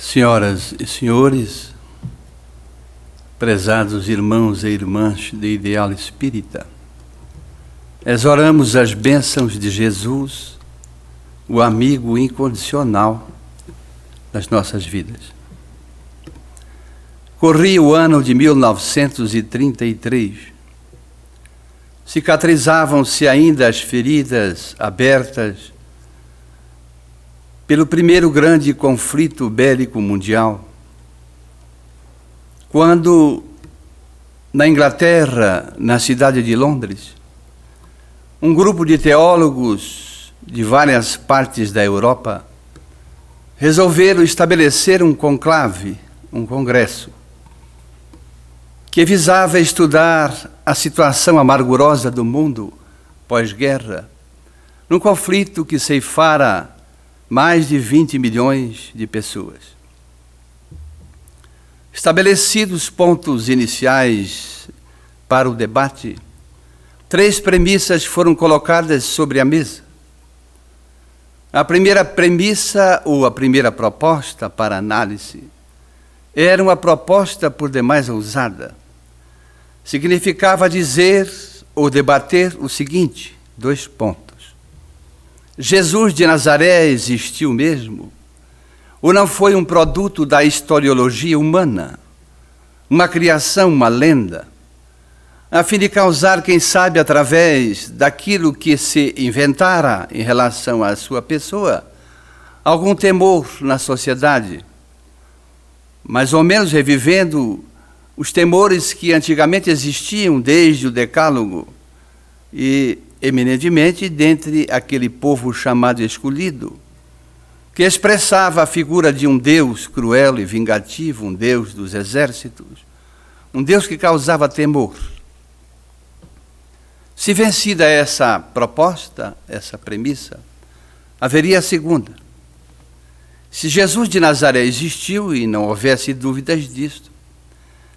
Senhoras e senhores, prezados irmãos e irmãs de Ideal Espírita, exoramos as bênçãos de Jesus, o amigo incondicional das nossas vidas. Corria o ano de 1933. Cicatrizavam-se ainda as feridas abertas pelo primeiro grande conflito bélico mundial, quando, na Inglaterra, na cidade de Londres, um grupo de teólogos de várias partes da Europa resolveram estabelecer um conclave, um congresso, que visava estudar a situação amargurosa do mundo pós-guerra, num conflito que ceifara mais de 20 milhões de pessoas. Estabelecidos pontos iniciais para o debate, 3 premissas foram colocadas sobre a mesa. A primeira premissa, ou a primeira proposta para análise, era uma proposta por demais ousada. Significava dizer ou debater o seguinte: 2 pontos. Jesus de Nazaré existiu mesmo? Ou não foi um produto da historiologia humana? Uma criação, uma lenda? A fim de causar, quem sabe, através daquilo que se inventara em relação à sua pessoa, algum temor na sociedade, mais ou menos revivendo os temores que antigamente existiam desde o Decálogo e, eminentemente, dentre aquele povo chamado escolhido, que expressava a figura de um Deus cruel e vingativo, um Deus dos exércitos, um Deus que causava temor. Se vencida essa proposta, essa premissa, haveria a segunda. Se Jesus de Nazaré existiu e não houvesse dúvidas disto,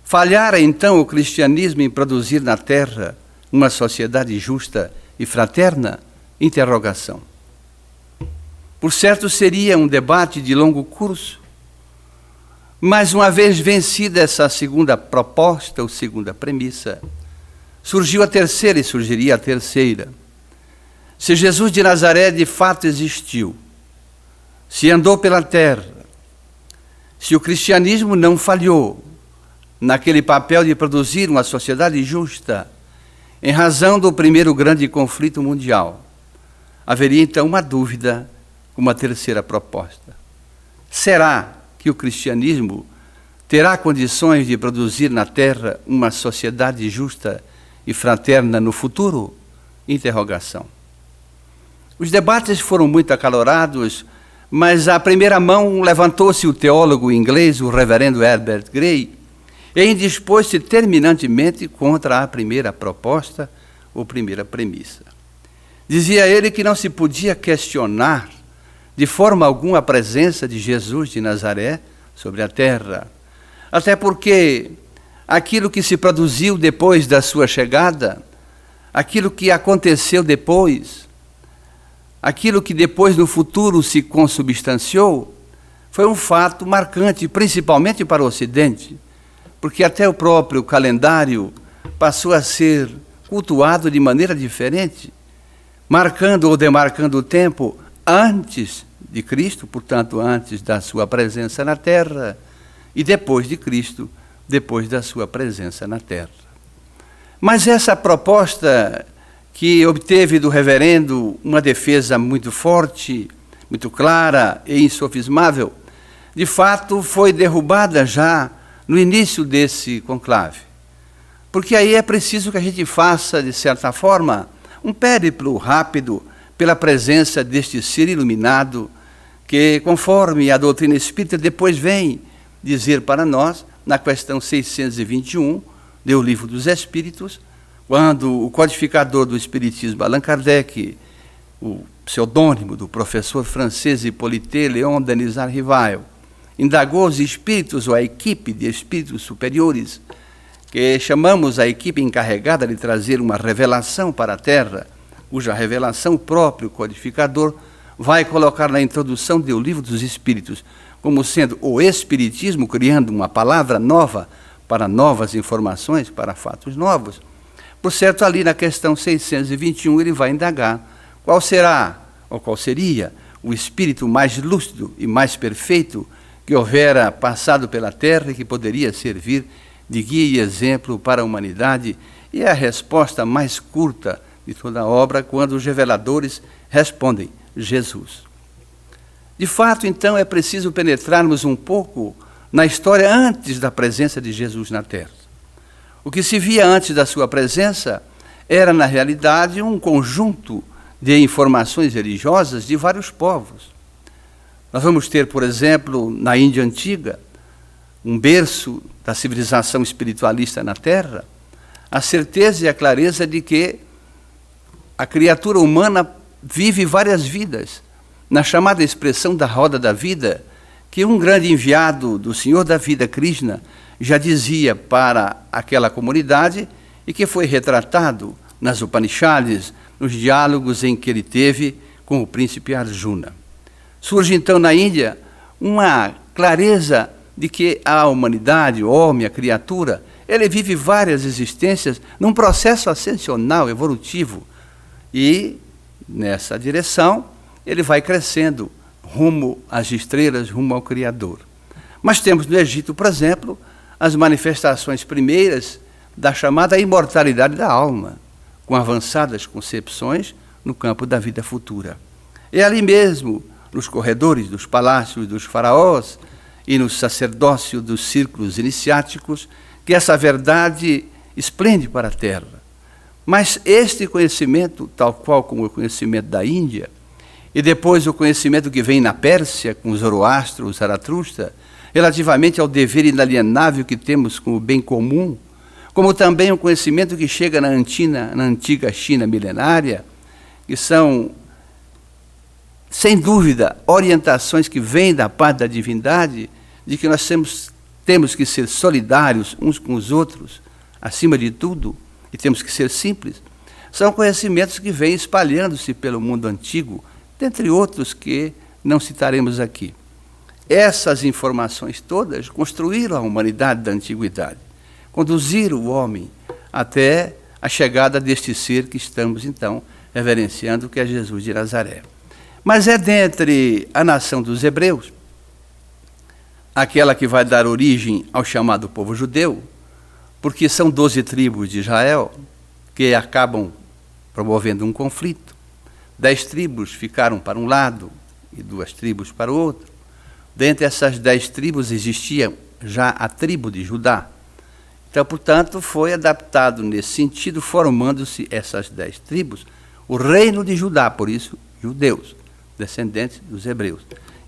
falhara então o cristianismo em produzir na terra uma sociedade justa e fraterna? Interrogação. Por certo, seria um debate de longo curso, mas uma vez vencida essa segunda proposta ou segunda premissa, surgiu a terceira e surgiria a terceira. Se Jesus de Nazaré de fato existiu, se andou pela terra, se o cristianismo não falhou naquele papel de produzir uma sociedade justa, em razão do primeiro grande conflito mundial, haveria então uma dúvida, uma terceira proposta. Será que o cristianismo terá condições de produzir na terra uma sociedade justa e fraterna no futuro? Interrogação. Os debates foram muito acalorados, mas à primeira mão levantou-se o teólogo inglês, o reverendo Herbert Grey, e indispôs-se terminantemente contra a primeira proposta ou primeira premissa. Dizia ele que não se podia questionar de forma alguma a presença de Jesus de Nazaré sobre a terra, até porque aquilo que se produziu depois da sua chegada, aquilo que aconteceu depois, aquilo que depois no futuro se consubstanciou, foi um fato marcante, principalmente para o Ocidente, porque até o próprio calendário passou a ser cultuado de maneira diferente, marcando ou demarcando o tempo antes de Cristo, portanto, antes da sua presença na terra, e depois de Cristo, depois da sua presença na terra. Mas essa proposta, que obteve do reverendo uma defesa muito forte, muito clara e insofismável, de fato foi derrubada já no início desse conclave. Porque aí é preciso que a gente faça, de certa forma, um périplo rápido pela presença deste ser iluminado, que, conforme a doutrina espírita, depois vem dizer para nós, na questão 621 do Livro dos Espíritos, quando o codificador do Espiritismo, Allan Kardec, o pseudônimo do professor francês Hippolyte Léon Denisard Rivail, indagou os espíritos, ou a equipe de espíritos superiores, que chamamos a equipe encarregada de trazer uma revelação para a Terra, cuja revelação o próprio codificador vai colocar na introdução do Livro dos Espíritos como sendo o Espiritismo, criando uma palavra nova para novas informações, para fatos novos. Por certo, ali na questão 621, ele vai indagar qual será, ou qual seria, o espírito mais lúcido e mais perfeito que houvera passado pela Terra e que poderia servir de guia e exemplo para a humanidade. E é a resposta mais curta de toda a obra, quando os reveladores respondem: Jesus. De fato, então, é preciso penetrarmos um pouco na história antes da presença de Jesus na Terra. O que se via antes da sua presença era, na realidade, um conjunto de informações religiosas de vários povos. Nós vamos ter, por exemplo, na Índia Antiga, um berço da civilização espiritualista na Terra, a certeza e a clareza de que a criatura humana vive várias vidas, na chamada expressão da roda da vida, que um grande enviado do Senhor da Vida, Krishna, já dizia para aquela comunidade e que foi retratado nas Upanishads, nos diálogos em que ele teve com o príncipe Arjuna. Surge então na Índia uma clareza de que a humanidade, o homem, a criatura, ele vive várias existências num processo ascensional, evolutivo. E, nessa direção, ele vai crescendo rumo às estrelas, rumo ao Criador. Mas temos no Egito, por exemplo, as manifestações primeiras da chamada imortalidade da alma, com avançadas concepções no campo da vida futura. É ali mesmo, nos corredores dos palácios dos faraós e no sacerdócio dos círculos iniciáticos, que essa verdade esplende para a Terra. Mas este conhecimento, tal qual como o conhecimento da Índia, e depois o conhecimento que vem na Pérsia, com Zoroastro, Zaratustra, relativamente ao dever inalienável que temos com o bem comum, como também o conhecimento que chega na antiga China milenária, que são, sem dúvida, orientações que vêm da parte da divindade, de que nós temos que ser solidários uns com os outros, acima de tudo, e temos que ser simples. São conhecimentos que vêm espalhando-se pelo mundo antigo, dentre outros que não citaremos aqui. Essas informações todas construíram a humanidade da antiguidade, conduziram o homem até a chegada deste ser que estamos, então, reverenciando, que é Jesus de Nazaré. Mas é dentre a nação dos hebreus, aquela que vai dar origem ao chamado povo judeu, porque são 12 tribos de Israel que acabam promovendo um conflito. 10 tribos ficaram para um lado e 2 tribos para o outro. Dentre essas 10 tribos existia já a tribo de Judá. Então, portanto, foi adaptado nesse sentido, formando-se essas 10 tribos, o reino de Judá, por isso, judeus, descendentes dos hebreus.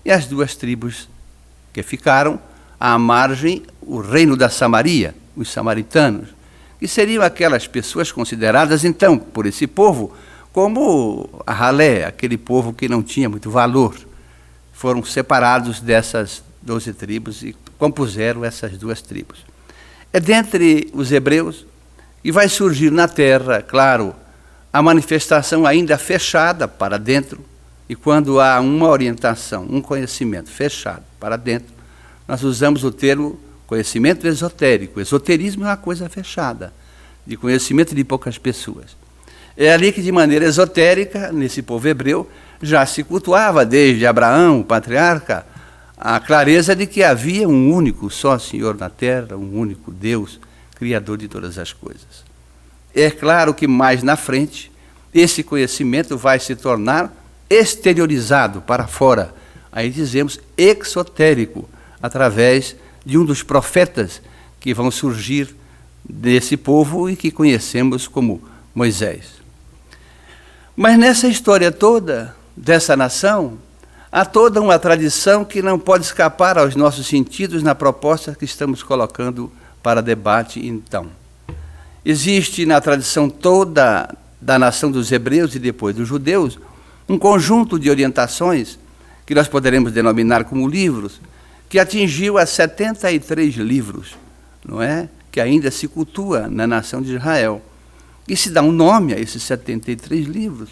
E as 2 tribos que ficaram à margem, o reino da Samaria, os samaritanos, que seriam aquelas pessoas consideradas, então, por esse povo, como a ralé, aquele povo que não tinha muito valor. Foram separados dessas 12 tribos e compuseram essas 2 tribos. É dentre os hebreus que vai surgir na terra, claro, a manifestação ainda fechada para dentro, e quando há uma orientação, um conhecimento fechado para dentro, nós usamos o termo conhecimento esotérico. Esoterismo é uma coisa fechada, de conhecimento de poucas pessoas. É ali que, de maneira esotérica, nesse povo hebreu, já se cultuava, desde Abraão, o patriarca, a clareza de que havia um único só Senhor na terra, um único Deus, Criador de todas as coisas. É claro que mais na frente, esse conhecimento vai se tornar exteriorizado para fora, aí dizemos exotérico, através de um dos profetas que vão surgir desse povo e que conhecemos como Moisés. Mas nessa história toda, dessa nação, há toda uma tradição que não pode escapar aos nossos sentidos na proposta que estamos colocando para debate, então. Existe na tradição toda da nação dos hebreus e depois dos judeus um conjunto de orientações que nós poderemos denominar como livros, que atingiu a 73 livros, não é? Que ainda se cultua na nação de Israel. E se dá um nome a esses 73 livros,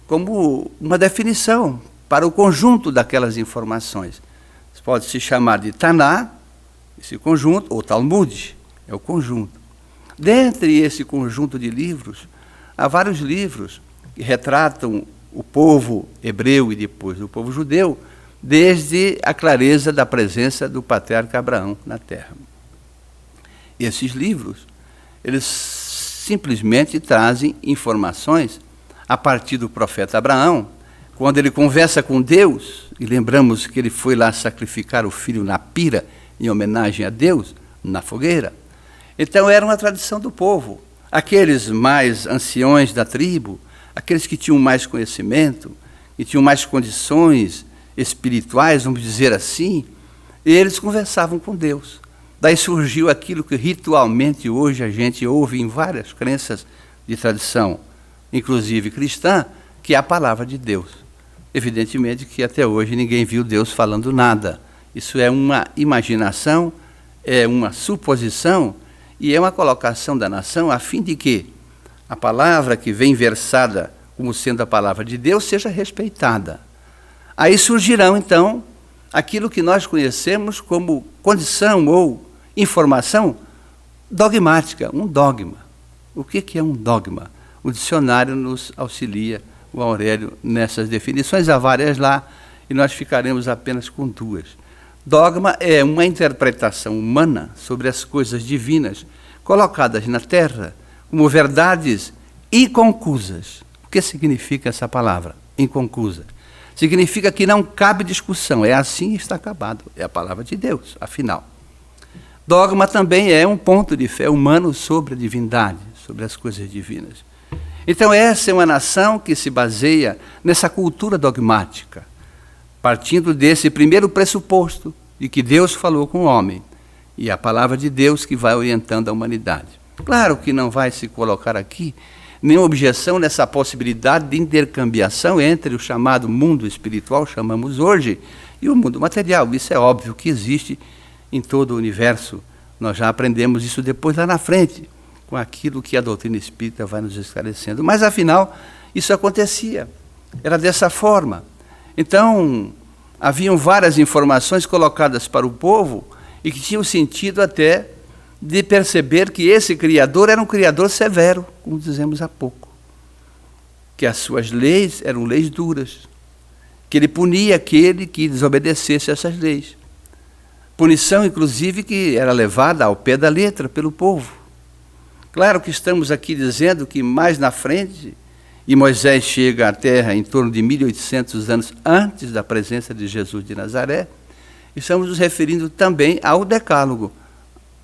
como uma definição para o conjunto daquelas informações. Pode se chamar de Taná, esse conjunto, ou Talmud, é o conjunto. Dentre esse conjunto de livros, há vários livros que retratam o povo hebreu e depois o povo judeu, desde a clareza da presença do patriarca Abraão na terra. Esses livros, eles simplesmente trazem informações a partir do profeta Abraão, quando ele conversa com Deus, e lembramos que ele foi lá sacrificar o filho na pira, em homenagem a Deus, na fogueira. Então era uma tradição do povo. Aqueles mais anciões da tribo, aqueles que tinham mais conhecimento, que tinham mais condições espirituais, vamos dizer assim, eles conversavam com Deus. Daí surgiu aquilo que ritualmente hoje a gente ouve em várias crenças de tradição, inclusive cristã, que é a palavra de Deus. Evidentemente que até hoje ninguém viu Deus falando nada. Isso é uma imaginação, é uma suposição e é uma colocação da nação a fim de que a palavra que vem versada como sendo a palavra de Deus seja respeitada. Aí surgirão, então, aquilo que nós conhecemos como condição ou informação dogmática, um dogma. O que é um dogma? O dicionário nos auxilia, o Aurélio, nessas definições. Há várias lá, e nós ficaremos apenas com duas. Dogma é uma interpretação humana sobre as coisas divinas, colocadas na terra como verdades inconclusas. O que significa essa palavra, inconclusa? Significa que não cabe discussão, é assim e está acabado. É a palavra de Deus, afinal. Dogma também é um ponto de fé humano sobre a divindade, sobre as coisas divinas. Então essa é uma nação que se baseia nessa cultura dogmática, partindo desse primeiro pressuposto de que Deus falou com o homem, e a palavra de Deus que vai orientando a humanidade. Claro que não vai se colocar aqui nenhuma objeção nessa possibilidade de intercambiação entre o chamado mundo espiritual, chamamos hoje, e o mundo material. Isso é óbvio que existe em todo o universo. Nós já aprendemos isso depois lá na frente, com aquilo que a doutrina espírita vai nos esclarecendo. Mas, afinal, isso acontecia. Era dessa forma. Então, haviam várias informações colocadas para o povo e que tinham sentido até de perceber que esse Criador era um Criador severo, como dizemos há pouco. Que as suas leis eram leis duras. Que ele punia aquele que desobedecesse essas leis. Punição, inclusive, que era levada ao pé da letra pelo povo. Claro que estamos aqui dizendo que mais na frente, e Moisés chega à terra em torno de 1800 anos antes da presença de Jesus de Nazaré, estamos nos referindo também ao Decálogo,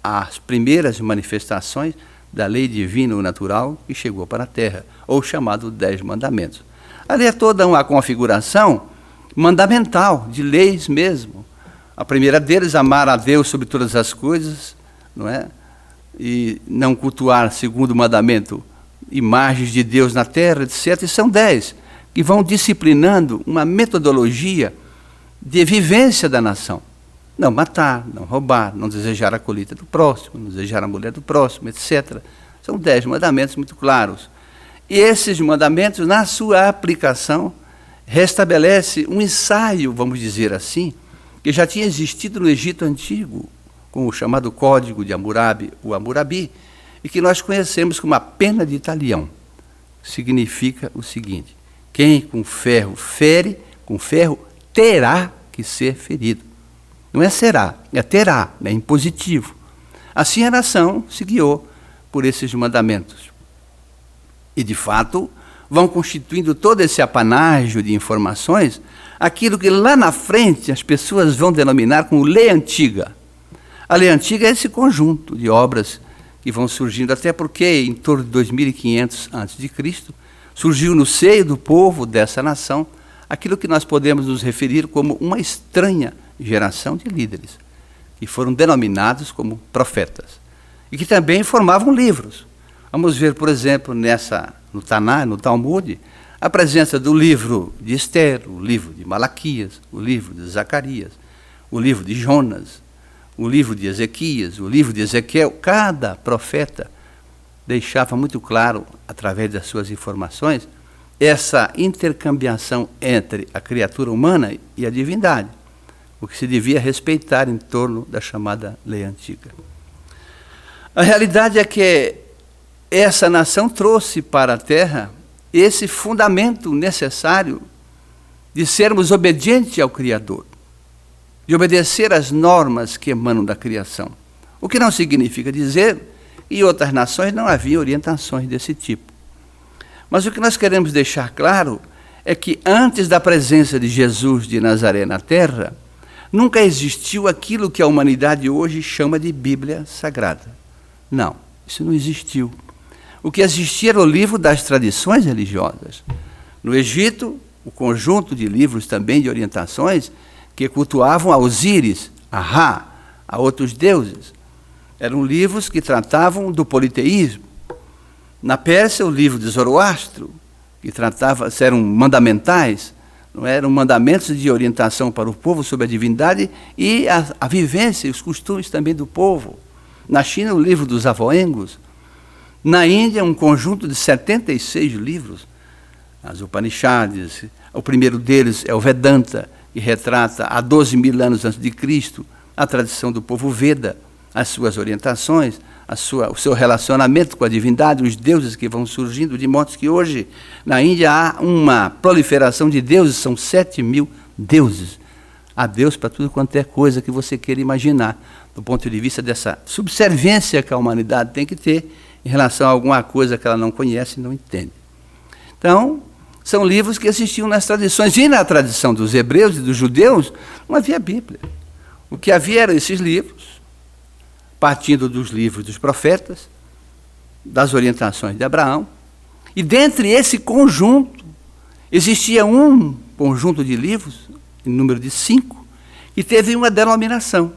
às primeiras manifestações da lei divina ou natural que chegou para a terra, ou chamado 10 Mandamentos. Ali é toda uma configuração mandamental, de leis mesmo. A primeira deles, amar a Deus sobre todas as coisas, não é? E não cultuar, segundo o mandamento, imagens de Deus na terra, etc. E são 10, que vão disciplinando uma metodologia de vivência da nação. Não matar, não roubar, não desejar a colheita do próximo, não desejar a mulher do próximo, etc. São 10 mandamentos muito claros. E esses mandamentos, na sua aplicação, restabelece um ensaio, vamos dizer assim, que já tinha existido no Egito Antigo, com o chamado Código de Hammurabi, o Hammurabi, e que nós conhecemos como a pena de talião. Significa o seguinte: quem com ferro fere, com ferro terá que ser ferido. Não é será, é terá, é impositivo. Assim a nação se guiou por esses mandamentos. E, de fato, vão constituindo todo esse apanágio de informações, aquilo que lá na frente as pessoas vão denominar como lei antiga. A lei antiga é esse conjunto de obras que vão surgindo, até porque em torno de 2500 a.C., surgiu no seio do povo dessa nação aquilo que nós podemos nos referir como uma estranha geração de líderes, que foram denominados como profetas, e que também formavam livros. Vamos ver, por exemplo, no Taná, no Talmud, a presença do livro de Esther, o livro de Malaquias, o livro de Zacarias, o livro de Jonas, o livro de Ezequias, o livro de Ezequiel. Cada profeta deixava muito claro, através das suas informações, essa intercambiação entre a criatura humana e a divindade, o que se devia respeitar em torno da chamada lei antiga. A realidade é que essa nação trouxe para a terra esse fundamento necessário de sermos obedientes ao Criador, de obedecer às normas que emanam da criação. O que não significa dizer que em outras nações não havia orientações desse tipo. Mas o que nós queremos deixar claro é que antes da presença de Jesus de Nazaré na terra, nunca existiu aquilo que a humanidade hoje chama de Bíblia Sagrada. Não, isso não existiu. O que existia era o livro das tradições religiosas. No Egito, o conjunto de livros também de orientações que cultuavam a Osíris, a Ra, a outros deuses. Eram livros que tratavam do politeísmo. Na Pérsia, o livro de Zoroastro, que tratava, eram mandamentais, não eram mandamentos de orientação para o povo sobre a divindade e a vivência e os costumes também do povo. Na China, o livro dos Avoengos. Na Índia, um conjunto de 76 livros, as Upanishads. O primeiro deles é o Vedanta, que retrata há 12.000 anos antes de Cristo a tradição do povo Veda, as suas orientações, o seu relacionamento com a divindade, os deuses que vão surgindo, de modo que hoje na Índia há uma proliferação de deuses, são 7.000 deuses. Há Deus para tudo quanto é coisa que você queira imaginar, do ponto de vista dessa subserviência que a humanidade tem que ter em relação a alguma coisa que ela não conhece e não entende. Então, são livros que existiam nas tradições. E na tradição dos hebreus e dos judeus, não havia Bíblia. O que havia eram esses livros, partindo dos livros dos profetas, das orientações de Abraão. E dentre esse conjunto, existia um conjunto de livros, em número de 5, que teve uma denominação,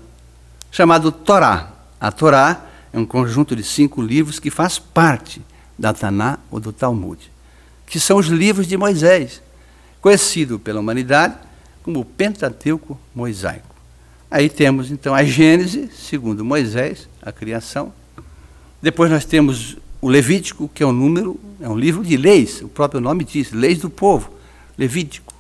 chamado Torá. A Torá é um conjunto de 5 livros que faz parte da Taná ou do Talmud, que são os livros de Moisés, conhecido pela humanidade como o Pentateuco mosaico. Aí temos, então, a Gênese, segundo Moisés, a criação. Depois nós temos o Levítico, que é um livro de leis, o próprio nome diz, leis do povo, Levítico.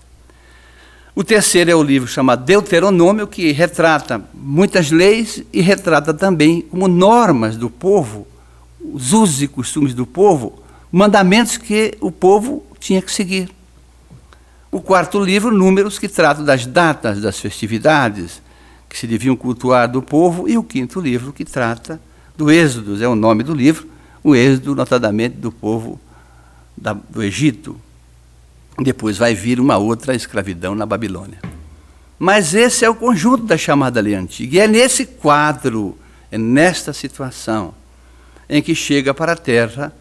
O terceiro é o livro chamado Deuteronômio, que retrata muitas leis e retrata também como normas do povo, os usos e costumes do povo, mandamentos que o povo tinha que seguir. O quarto livro, Números, que trata das datas das festividades que se deviam cultuar do povo, e o quinto livro, que trata do Êxodo, é o nome do livro, o Êxodo, notadamente, do povo do Egito. Depois vai vir uma outra escravidão na Babilônia. Mas esse é o conjunto da chamada lei antiga. E é nesse quadro, é nesta situação, em que chega para a terra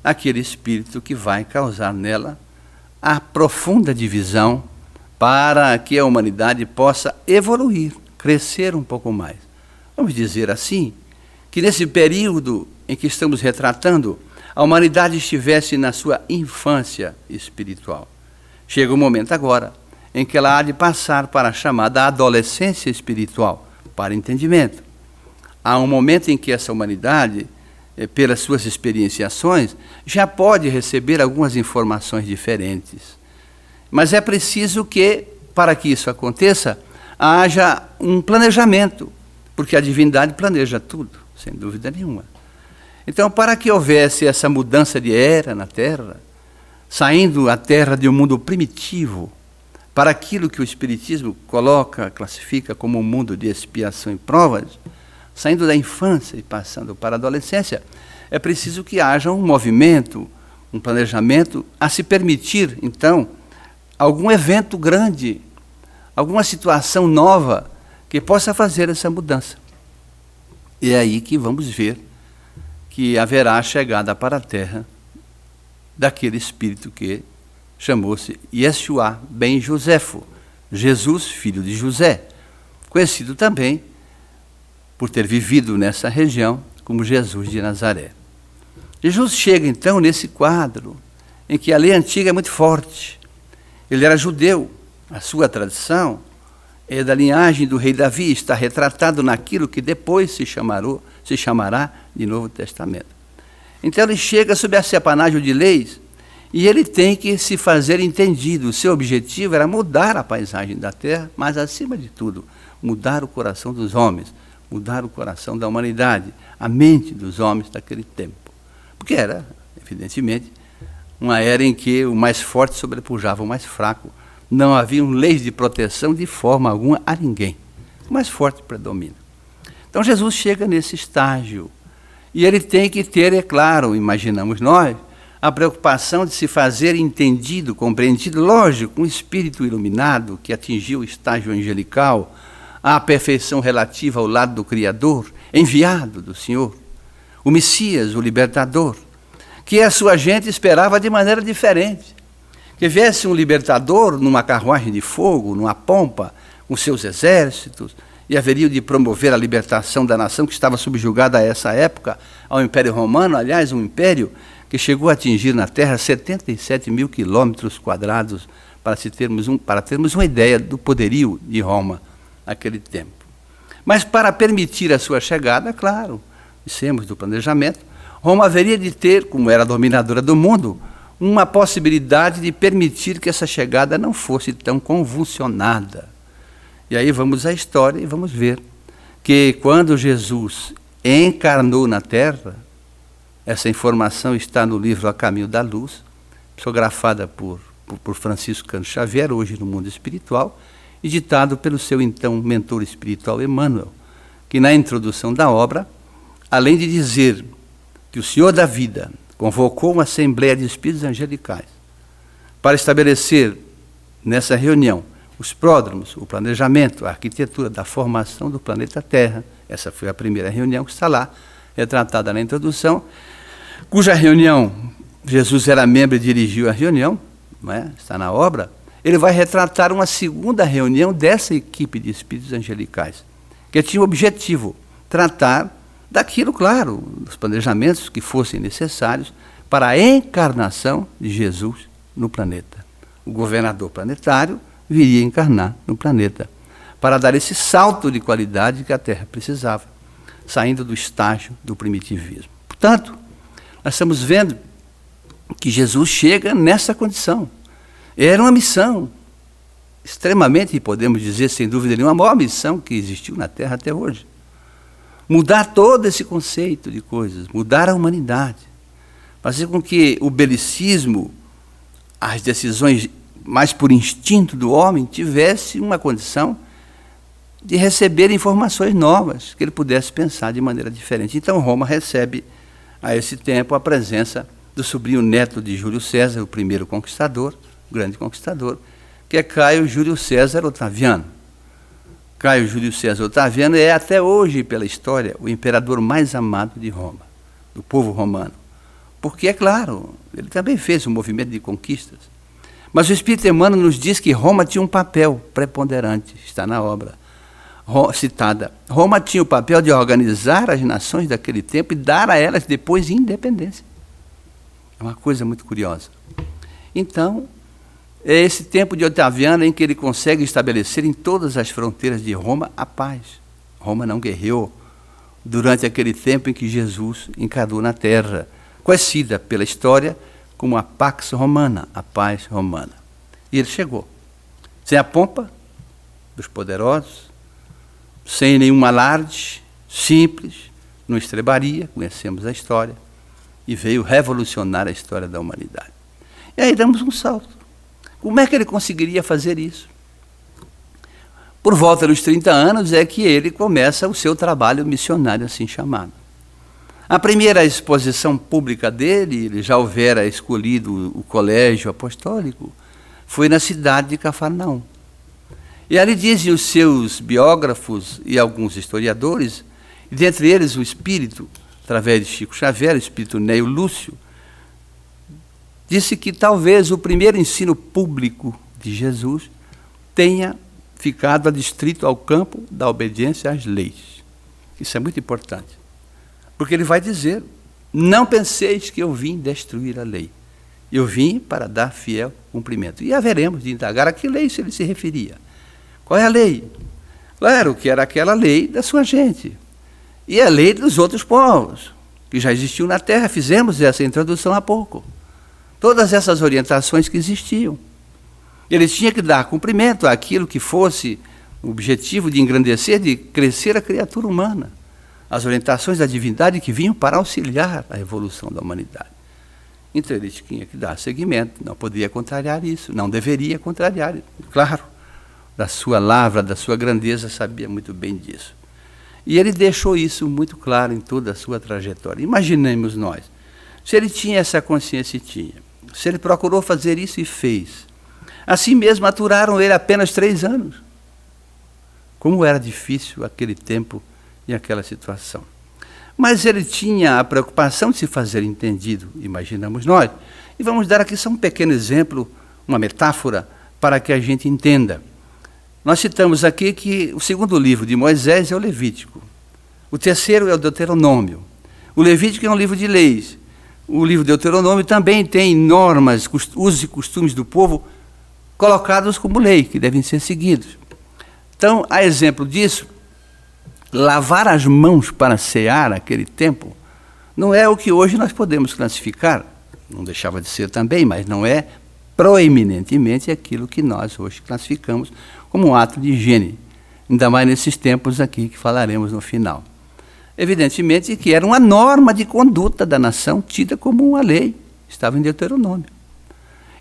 aquele espírito que vai causar nela a profunda divisão para que a humanidade possa evoluir, crescer um pouco mais. Vamos dizer assim, que nesse período em que estamos retratando, a humanidade estivesse na sua infância espiritual. Chega o momento agora em que ela há de passar para a chamada adolescência espiritual, para entendimento. Há um momento em que essa humanidade, pelas suas experienciações, já pode receber algumas informações diferentes. Mas é preciso que, para que isso aconteça, haja um planejamento, porque a divindade planeja tudo, sem dúvida nenhuma. Então, para que houvesse essa mudança de era na Terra, saindo a Terra de um mundo primitivo para aquilo que o Espiritismo classifica como um mundo de expiação e provas, saindo da infância e passando para a adolescência, é preciso que haja um movimento, um planejamento a se permitir, então, algum evento grande, alguma situação nova que possa fazer essa mudança. E é aí que vamos ver que haverá a chegada para a Terra daquele espírito que chamou-se Yeshua ben Josefo, Jesus, filho de José, conhecido também por ter vivido nessa região como Jesus de Nazaré. Jesus chega então nesse quadro em que a lei antiga é muito forte. Ele era judeu, a sua tradição é da linhagem do rei Davi, está retratado naquilo que depois se chamará de Novo Testamento. Então ele chega sob esse apanágio de leis, E ele tem que se fazer entendido. O seu objetivo era mudar a paisagem da terra, mas, acima de tudo, mudar o coração dos homens, mudar o coração da humanidade, a mente dos homens daquele tempo. Porque era, evidentemente, uma era em que o mais forte sobrepujava o mais fraco. Não haviam leis de proteção de forma alguma a ninguém. O mais forte predomina. Então Jesus chega nesse estágio. E ele tem que ter, é claro, imaginamos nós, a preocupação de se fazer entendido, compreendido, lógico, um espírito iluminado que atingiu o estágio angelical, a perfeição relativa ao lado do Criador, enviado do Senhor, o Messias, o Libertador, que a sua gente esperava de maneira diferente. Que viesse um libertador numa carruagem de fogo, numa pompa, com seus exércitos, e haveria de promover a libertação da nação que estava subjugada a essa época ao Império Romano, aliás, um império que chegou a atingir na Terra 77 mil quilômetros quadrados, para termos uma ideia do poderio de Roma naquele tempo. Mas para permitir a sua chegada, claro, dissemos do planejamento, Roma haveria de ter, como era a dominadora do mundo, uma possibilidade de permitir que essa chegada não fosse tão convulsionada. E aí vamos à história e vamos ver que quando Jesus encarnou na Terra, essa informação está no livro A Caminho da Luz, psicografada por Francisco Cândido Xavier, hoje no mundo espiritual, e ditado pelo seu então mentor espiritual Emmanuel, que na introdução da obra, além de dizer que o Senhor da Vida convocou uma assembleia de espíritos angelicais para estabelecer nessa reunião os pródromos, o planejamento, a arquitetura da formação do planeta Terra. Essa foi a primeira reunião que está lá, retratada na introdução, cuja reunião, Jesus era membro e dirigiu a reunião, não é? Está na obra. Ele vai retratar uma segunda reunião dessa equipe de espíritos angelicais, que tinha o objetivo, tratar daquilo, claro, dos planejamentos que fossem necessários para a encarnação de Jesus no planeta. O governador planetário viria encarnar no planeta, para dar esse salto de qualidade que a Terra precisava, saindo do estágio do primitivismo. Portanto, nós estamos vendo que Jesus chega nessa condição. Era uma missão extremamente, podemos dizer, sem dúvida nenhuma, a maior missão que existiu na Terra até hoje. Mudar todo esse conceito de coisas, mudar a humanidade, fazer com que o belicismo, as decisões mais por instinto do homem, tivesse uma condição de receber informações novas, que ele pudesse pensar de maneira diferente. Então Roma recebe, a esse tempo, a presença do sobrinho neto de Júlio César, o primeiro conquistador, o grande conquistador, que é Caio Júlio César Otaviano. Caio Júlio César Otaviano é, até hoje, pela história, o imperador mais amado de Roma, do povo romano. Porque, é claro, ele também fez um movimento de conquistas. Mas o Espírito Emmanuel nos diz que Roma tinha um papel preponderante, está na obra citada. Roma tinha o papel de organizar as nações daquele tempo e dar a elas depois independência. É uma coisa muito curiosa. Então, é esse tempo de Otaviano em que ele consegue estabelecer em todas as fronteiras de Roma a paz. Roma não guerreou durante aquele tempo em que Jesus encarnou na Terra, conhecida pela história como a Pax Romana, a paz romana. E ele chegou, sem a pompa dos poderosos, sem nenhum alarde, simples, não estrebaria, conhecemos a história, e veio revolucionar a história da humanidade. E aí damos um salto. Como é que ele conseguiria fazer isso? Por volta dos 30 anos é que ele começa o seu trabalho missionário assim chamado. A primeira exposição pública dele, ele já houvera escolhido o colégio apostólico, foi na cidade de Cafarnaum. E ali dizem os seus biógrafos e alguns historiadores, e dentre eles o espírito, através de Chico Xavier, o espírito Neio Lúcio, disse que talvez o primeiro ensino público de Jesus tenha ficado adstrito ao campo da obediência às leis. Isso é muito importante. Porque ele vai dizer, não penseis que eu vim destruir a lei. Eu vim para dar fiel cumprimento. E haveremos de indagar a que lei ele se referia. Qual é a lei? Claro que era aquela lei da sua gente. E a lei dos outros povos, que já existiu na Terra. Fizemos essa introdução há pouco. todas essas orientações que existiam. Ele tinha que dar cumprimento àquilo que fosse o objetivo de engrandecer, de crescer a criatura humana. As orientações da divindade que vinham para auxiliar a evolução da humanidade. Então ele tinha que dar seguimento, não podia contrariar isso, não deveria contrariar. Claro, da sua lavra, da sua grandeza, sabia muito bem disso. E ele deixou isso muito claro em toda a sua trajetória. Imaginemos nós, se ele tinha essa consciência e tinha, se ele procurou fazer isso e fez, assim mesmo aturaram ele apenas 3 anos. Como era difícil aquele tempo e aquela situação. Mas ele tinha a preocupação de se fazer entendido, imaginamos nós. E vamos dar aqui só um pequeno exemplo, uma metáfora, para que a gente entenda. Nós citamos aqui que o segundo livro de Moisés é o Levítico. O terceiro é o Deuteronômio. O Levítico é um livro de leis. O livro Deuteronômio também tem normas, usos e costumes do povo colocados como lei, que devem ser seguidos. Então, a exemplo disso, lavar as mãos para cear naquele tempo não é o que hoje nós podemos classificar, não deixava de ser também, mas não é proeminentemente aquilo que nós hoje classificamos como um ato de higiene, ainda mais nesses tempos aqui que falaremos no final. Evidentemente que era uma norma de conduta da nação, tida como uma lei, estava em Deuteronômio.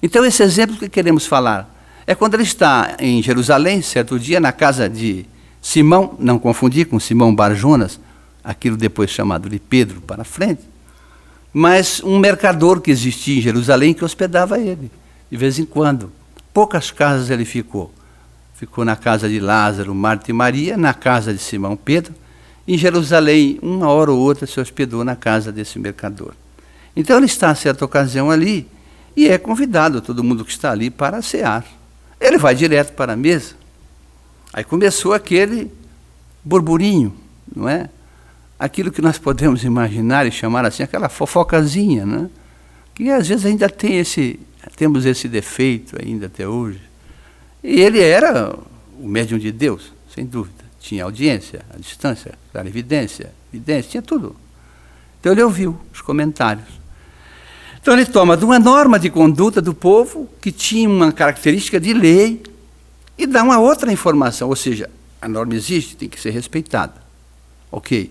Então esse exemplo que queremos falar é quando ele está em Jerusalém, certo dia, na casa de Simão, não confundir com Simão Bar-Jonas, aquilo depois chamado de Pedro para frente, mas um mercador que existia em Jerusalém que hospedava ele, de vez em quando. Poucas casas ele ficou. Ficou na casa de Lázaro, Marta e Maria, na casa de Simão Pedro. Em Jerusalém, uma hora ou outra, se hospedou na casa desse mercador. Então ele está, a certa ocasião, ali e é convidado, todo mundo que está ali, para cear. Ele vai direto para a mesa. Aí começou aquele burburinho, não é? Aquilo que nós podemos imaginar e chamar assim, aquela fofocazinha, né? Que às vezes ainda temos esse defeito ainda até hoje. E ele era o médium de Deus, sem dúvida. Tinha audiência, a distância, clarividência, evidência, tinha tudo. Então ele ouviu os comentários. Então ele toma de uma norma de conduta do povo, que tinha uma característica de lei, e dá uma outra informação, ou seja, a norma existe, tem que ser respeitada. Ok.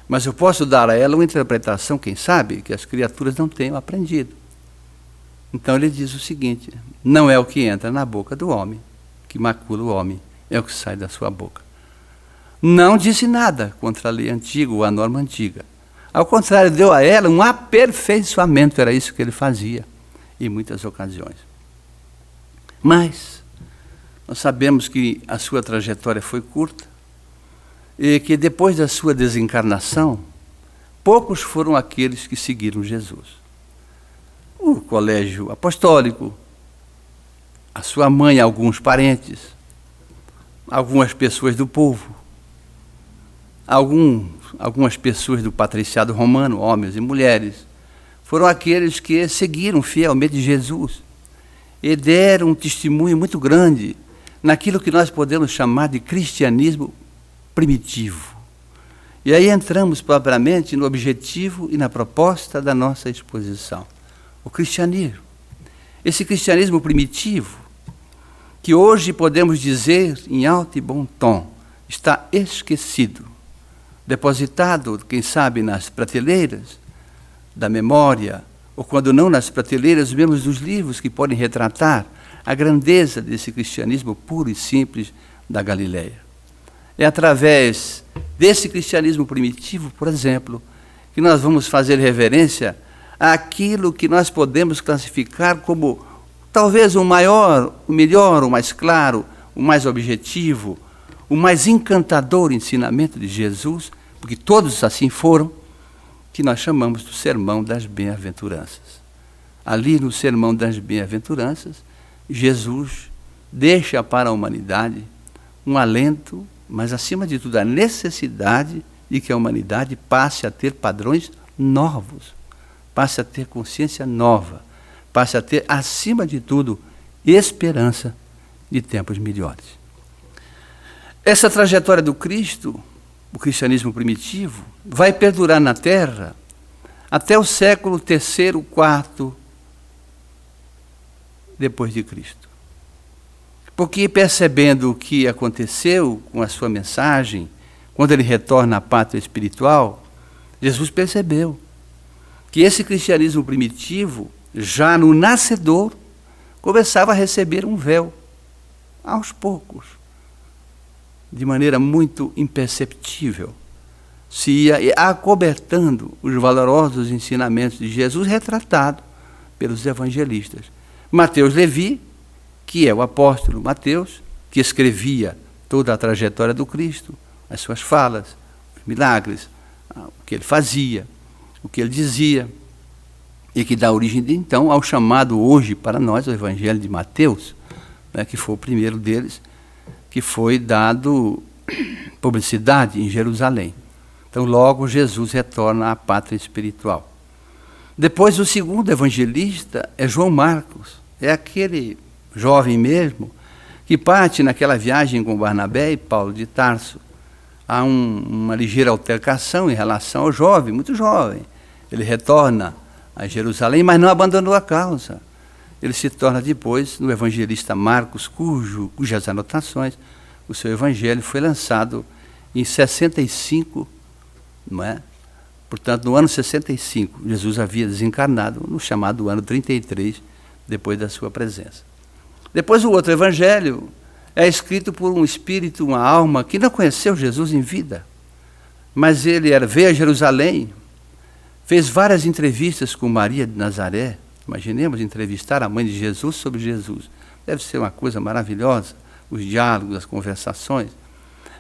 Mas eu posso dar a ela uma interpretação, quem sabe, que as criaturas não tenham aprendido. Então ele diz o seguinte: não é o que entra na boca do homem que macula o homem, é o que sai da sua boca. Não disse nada contra a lei antiga ou a norma antiga. Ao contrário, deu a ela um aperfeiçoamento, era isso que ele fazia em muitas ocasiões. Mas nós sabemos que a sua trajetória foi curta e que depois da sua desencarnação, poucos foram aqueles que seguiram Jesus. O colégio apostólico, a sua mãe, alguns parentes, algumas pessoas do povo, algumas pessoas do patriciado romano, homens e mulheres, foram aqueles que seguiram fielmente Jesus e deram um testemunho muito grande naquilo que nós podemos chamar de cristianismo primitivo. E aí entramos propriamente no objetivo e na proposta da nossa exposição. O cristianismo. Esse cristianismo primitivo, que hoje podemos dizer em alto e bom tom, está esquecido, depositado, quem sabe, nas prateleiras da memória, ou quando não nas prateleiras mesmo dos livros que podem retratar a grandeza desse cristianismo puro e simples da Galileia. É através desse cristianismo primitivo, por exemplo, que nós vamos fazer reverência àquilo que nós podemos classificar como talvez o maior, o melhor, o mais claro, o mais objetivo, o mais encantador ensinamento de Jesus, porque todos assim foram, que nós chamamos do Sermão das Bem-aventuranças. Ali no Sermão das Bem-aventuranças, Jesus deixa para a humanidade um alento, mas acima de tudo a necessidade de que a humanidade passe a ter padrões novos, passe a ter consciência nova, passe a ter, acima de tudo, esperança de tempos melhores. Essa trajetória do Cristo, o cristianismo primitivo, vai perdurar na Terra até o século III, IV depois de Cristo. Porque percebendo o que aconteceu com a sua mensagem, quando ele retorna à pátria espiritual, Jesus percebeu que esse cristianismo primitivo, já no nascedor, começava a receber um véu, aos poucos, de maneira muito imperceptível, se ia acobertando os valorosos ensinamentos de Jesus, retratado pelos evangelistas. Mateus Levi, que é o apóstolo Mateus, que escrevia toda a trajetória do Cristo, as suas falas, os milagres, o que ele fazia, o que ele dizia, e que dá origem, então, ao chamado hoje para nós, o Evangelho de Mateus, né, que foi o primeiro deles, que foi dado publicidade em Jerusalém. Então, logo, Jesus retorna à pátria espiritual. Depois, o segundo evangelista é João Marcos, é aquele jovem mesmo, que parte naquela viagem com Barnabé e Paulo de Tarso. Há uma ligeira altercação em relação ao jovem, muito jovem. Ele retorna a Jerusalém, mas não abandonou a causa. Ele se torna depois no evangelista Marcos, cujas anotações, o seu evangelho foi lançado em 65, não é? Portanto, no ano 65, Jesus havia desencarnado, no chamado ano 33, depois da sua presença. Depois o outro evangelho é escrito por um espírito, uma alma, que não conheceu Jesus em vida, mas ele veio a Jerusalém, fez várias entrevistas com Maria de Nazaré. Imaginemos entrevistar a mãe de Jesus sobre Jesus. Deve ser uma coisa maravilhosa, os diálogos, as conversações.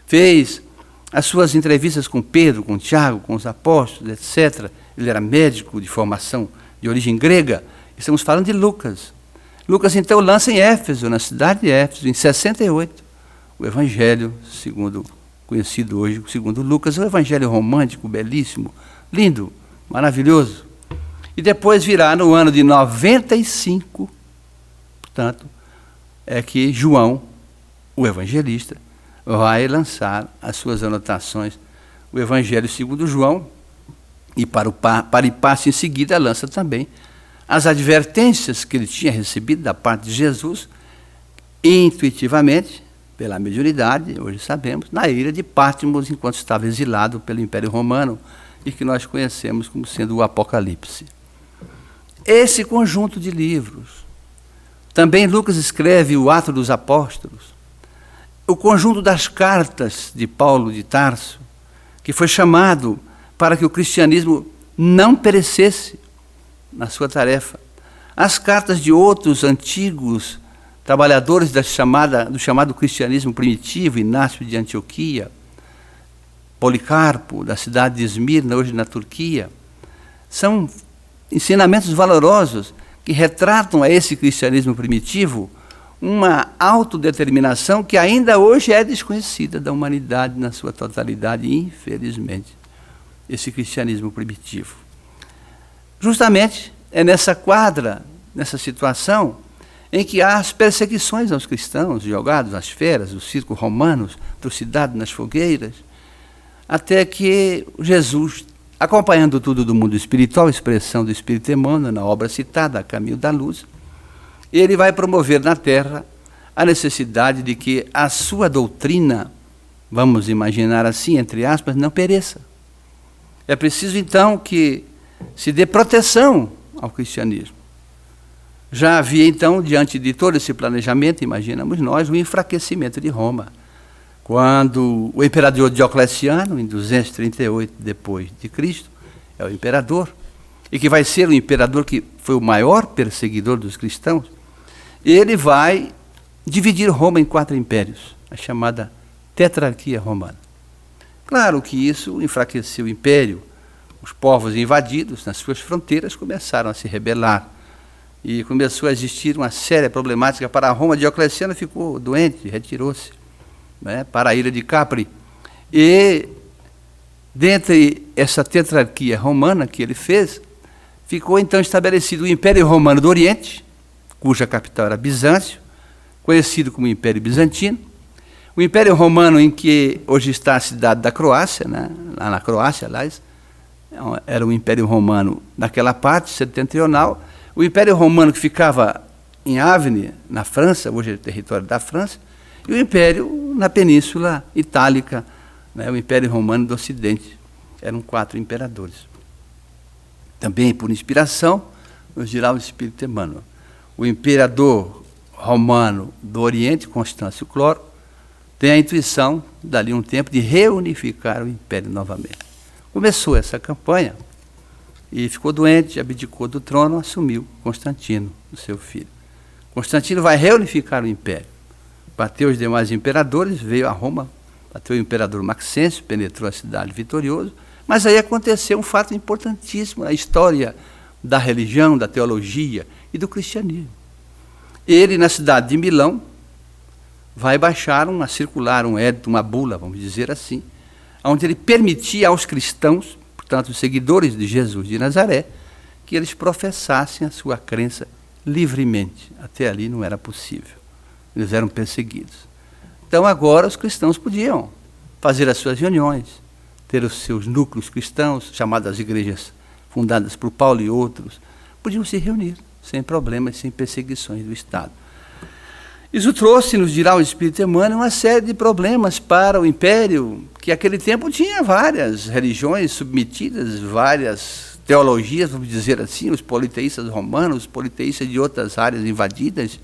Fez as suas entrevistas com Pedro, com Tiago, com os apóstolos, etc. Ele era médico de formação de origem grega. Estamos falando de Lucas. Lucas, então, lança em Éfeso, na cidade de Éfeso, em 68, o Evangelho, conhecido hoje, segundo Lucas, o Evangelho romântico, belíssimo, lindo, maravilhoso. E depois virá no ano de 95, portanto, é que João, o evangelista, vai lançar as suas anotações, o Evangelho segundo João, e para e passe em seguida lança também as advertências que ele tinha recebido da parte de Jesus, intuitivamente, pela mediunidade, hoje sabemos, na ilha de Patmos, enquanto estava exilado pelo Império Romano, e que nós conhecemos como sendo o Apocalipse. Esse conjunto de livros. Também Lucas escreve o Atos dos Apóstolos, o conjunto das cartas de Paulo de Tarso, que foi chamado para que o cristianismo não perecesse na sua tarefa. As cartas de outros antigos trabalhadores do chamado cristianismo primitivo, Inácio de Antioquia, Policarpo, da cidade de Esmirna, hoje na Turquia, são ensinamentos valorosos que retratam a esse cristianismo primitivo uma autodeterminação que ainda hoje é desconhecida da humanidade na sua totalidade, infelizmente, esse cristianismo primitivo. Justamente é nessa quadra, nessa situação, em que há as perseguições aos cristãos, jogados às feras, os circos romanos, trucidados nas fogueiras, até que Jesus, acompanhando tudo do mundo espiritual, expressão do Espírito Emmanuel, na obra citada, A Caminho da Luz, ele vai promover na Terra a necessidade de que a sua doutrina, vamos imaginar assim, entre aspas, não pereça. É preciso, então, que se dê proteção ao cristianismo. Já havia, então, diante de todo esse planejamento, imaginamos nós, o enfraquecimento de Roma. Quando o imperador Diocleciano, em 238 depois de Cristo, é o imperador, e que vai ser o imperador que foi o maior perseguidor dos cristãos, ele vai dividir Roma em 4 impérios, a chamada tetrarquia romana. Claro que isso enfraqueceu o império. Os povos invadidos nas suas fronteiras começaram a se rebelar e começou a existir uma séria problemática para Roma. Diocleciano ficou doente, retirou-se, né, para a ilha de Capri. E, dentre essa tetrarquia romana que ele fez, ficou então estabelecido o Império Romano do Oriente, cuja capital era Bizâncio, conhecido como Império Bizantino. O Império Romano em que hoje está a cidade da Croácia, né, lá na Croácia, aliás, era o Império Romano naquela parte setentrional. O Império Romano que ficava em Avignon, na França, hoje é território da França, e o Império na Península Itálica, né, o Império Romano do Ocidente. Eram 4 imperadores. Também, por inspiração, nos dirá o Espírito Emmanuel. O imperador romano do Oriente, Constâncio Cloro, tem a intuição, dali um tempo, de reunificar o Império novamente. Começou essa campanha e ficou doente, abdicou do trono, assumiu Constantino, o seu filho. Constantino vai reunificar o Império. Bateu os demais imperadores, veio a Roma, bateu o imperador Maxêncio, penetrou a cidade vitorioso, mas aí aconteceu um fato importantíssimo na história da religião, da teologia e do cristianismo. Ele, na cidade de Milão, vai baixar uma circular, um édito, uma bula, vamos dizer assim, onde ele permitia aos cristãos, portanto, os seguidores de Jesus de Nazaré, que eles professassem a sua crença livremente. Até ali não era possível. Eles eram perseguidos. Então, agora, os cristãos podiam fazer as suas reuniões, ter os seus núcleos cristãos, chamadas igrejas fundadas por Paulo e outros, podiam se reunir, sem problemas, sem perseguições do Estado. Isso trouxe, nos dirá o Espírito Emmanuel, uma série de problemas para o Império, que naquele tempo tinha várias religiões submetidas, várias teologias, vamos dizer assim, os politeístas romanos, os politeístas de outras áreas invadidas,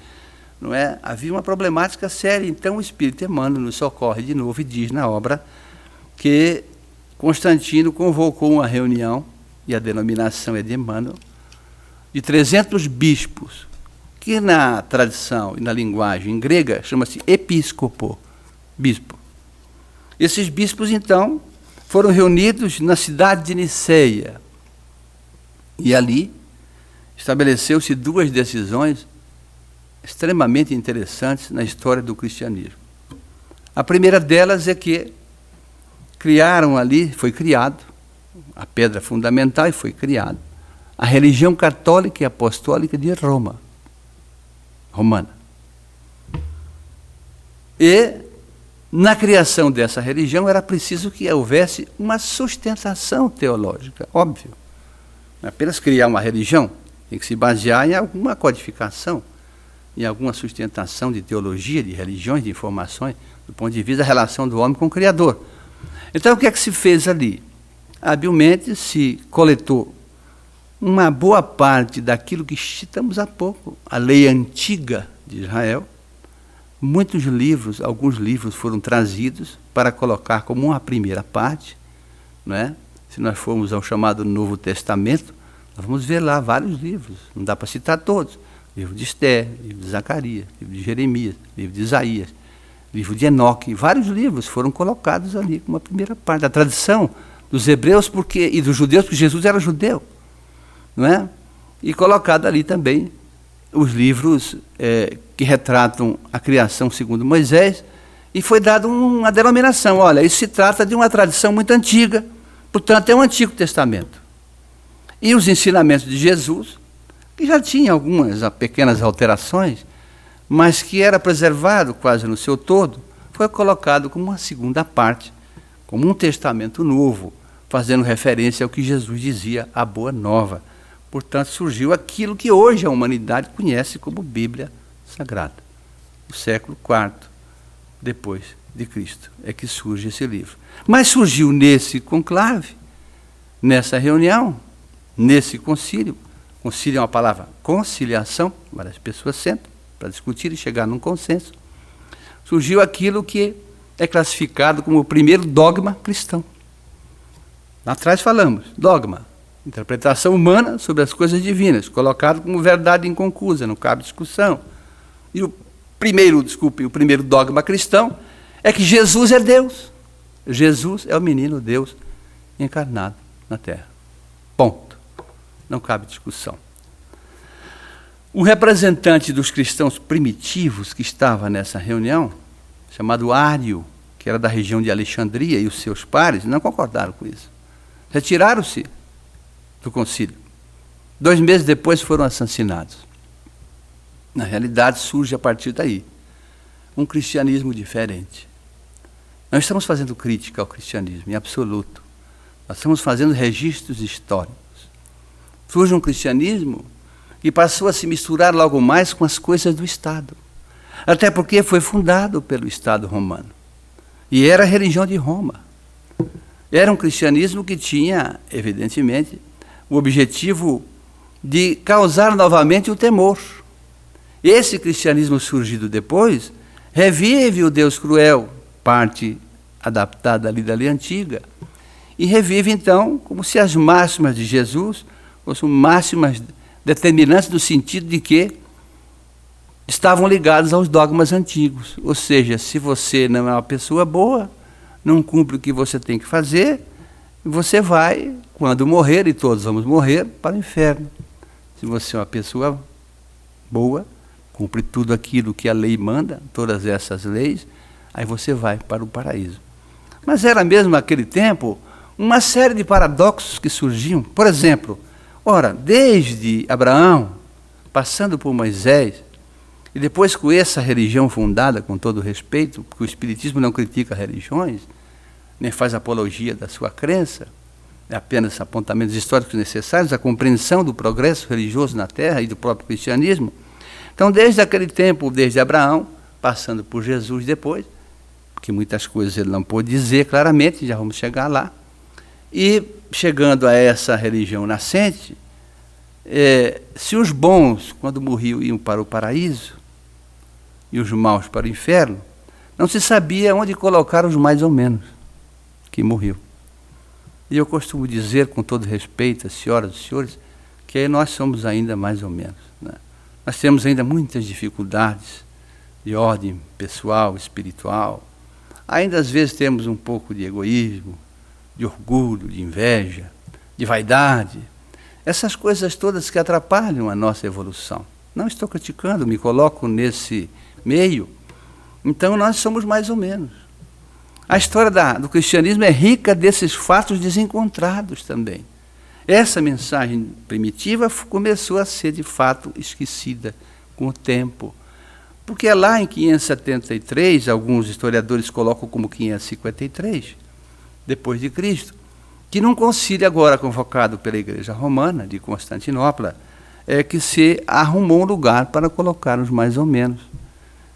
não é? Havia uma problemática séria. Então o Espírito Emmanuel nos socorre de novo e diz na obra que Constantino convocou uma reunião, e a denominação é de Emmanuel, de 300 bispos, que na tradição e na linguagem grega chama-se episcopo, bispo. Esses bispos, então, foram reunidos na cidade de Niceia. E ali estabeleceu-se 2 decisões extremamente interessantes na história do cristianismo. A primeira delas é que criaram ali, foi criado, a pedra fundamental e foi criado, a religião católica e apostólica de Roma, romana. E, na criação dessa religião, era preciso que houvesse uma sustentação teológica, óbvio. Não é apenas criar uma religião, tem que se basear em alguma codificação, em alguma sustentação de teologia, de religiões, de informações, do ponto de vista da relação do homem com o Criador. Então, o que é que se fez ali? Habilmente se coletou uma boa parte daquilo que citamos há pouco, a lei antiga de Israel. Muitos livros, alguns livros foram trazidos para colocar como uma primeira parte, não é? Se nós formos ao chamado Novo Testamento, nós vamos ver lá vários livros, não dá para citar todos. Livro de Esther, livro de Zacarias, livro de Jeremias, livro de Isaías, livro de Enoque, vários livros foram colocados ali como uma primeira parte da tradição dos hebreus e dos judeus, porque Jesus era judeu, não é? E colocado ali também os livros que retratam a criação segundo Moisés, e foi dada uma denominação. Olha, isso se trata de uma tradição muito antiga, portanto é um Antigo Testamento. E os ensinamentos de Jesus, que já tinha algumas pequenas alterações, mas que era preservado quase no seu todo, foi colocado como uma segunda parte, como um testamento novo, fazendo referência ao que Jesus dizia, a Boa Nova. Portanto, surgiu aquilo que hoje a humanidade conhece como Bíblia Sagrada. No século IV, depois de Cristo, é que surge esse livro. Mas surgiu nesse conclave, nessa reunião, nesse concílio. Concílio é uma palavra conciliação, várias pessoas sentam para discutir e chegar num consenso. Surgiu aquilo que é classificado como o primeiro dogma cristão. Lá atrás falamos, dogma, interpretação humana sobre as coisas divinas, colocado como verdade inconcusa, não cabe discussão. E o primeiro dogma cristão é que Jesus é Deus. Jesus é o menino Deus encarnado na Terra. Ponto. Não cabe discussão. O representante dos cristãos primitivos que estava nessa reunião, chamado Ário, que era da região de Alexandria, e os seus pares, não concordaram com isso. Retiraram-se do concílio. 2 meses depois foram assassinados. Na realidade, surge a partir daí um cristianismo diferente. Não estamos fazendo crítica ao cristianismo, em absoluto. Nós estamos fazendo registros históricos. Surge um cristianismo que passou a se misturar logo mais com as coisas do Estado. Até porque foi fundado pelo Estado romano. E era a religião de Roma. Era um cristianismo que tinha, evidentemente, o objetivo de causar novamente o temor. Esse cristianismo surgido depois revive o Deus cruel, parte adaptada ali da lei antiga, e revive então como se as máximas de Jesus fossem máximas determinantes no sentido de que estavam ligadas aos dogmas antigos. Ou seja, se você não é uma pessoa boa, não cumpre o que você tem que fazer, você vai, quando morrer, e todos vamos morrer, para o inferno. Se você é uma pessoa boa, cumpre tudo aquilo que a lei manda, todas essas leis, aí você vai para o paraíso. Mas era mesmo naquele tempo uma série de paradoxos que surgiam. Por exemplo, ora, desde Abraão, passando por Moisés, e depois com essa religião fundada, com todo respeito, porque o Espiritismo não critica religiões, nem faz apologia da sua crença, é apenas apontamentos históricos necessários, a compreensão do progresso religioso na Terra e do próprio cristianismo. Então, desde aquele tempo, desde Abraão, passando por Jesus depois, porque muitas coisas ele não pôde dizer claramente, já vamos chegar lá, e chegando a essa religião nascente, se os bons, quando morriam, iam para o paraíso, e os maus para o inferno, não se sabia onde colocar os mais ou menos, que morriam. E eu costumo dizer, com todo respeito, às senhoras e senhores, que nós somos ainda mais ou menos, né? Nós temos ainda muitas dificuldades de ordem pessoal, espiritual. Ainda às vezes temos um pouco de egoísmo, de orgulho, de inveja, de vaidade. Essas coisas todas que atrapalham a nossa evolução. Não estou criticando, me coloco nesse meio. Então nós somos mais ou menos. A história do cristianismo é rica desses fatos desencontrados também. Essa mensagem primitiva começou a ser, de fato, esquecida com o tempo. Porque é lá em 573, alguns historiadores colocam como 553, depois de Cristo, que num concílio agora convocado pela Igreja Romana de Constantinopla, é que se arrumou um lugar para colocar os mais ou menos.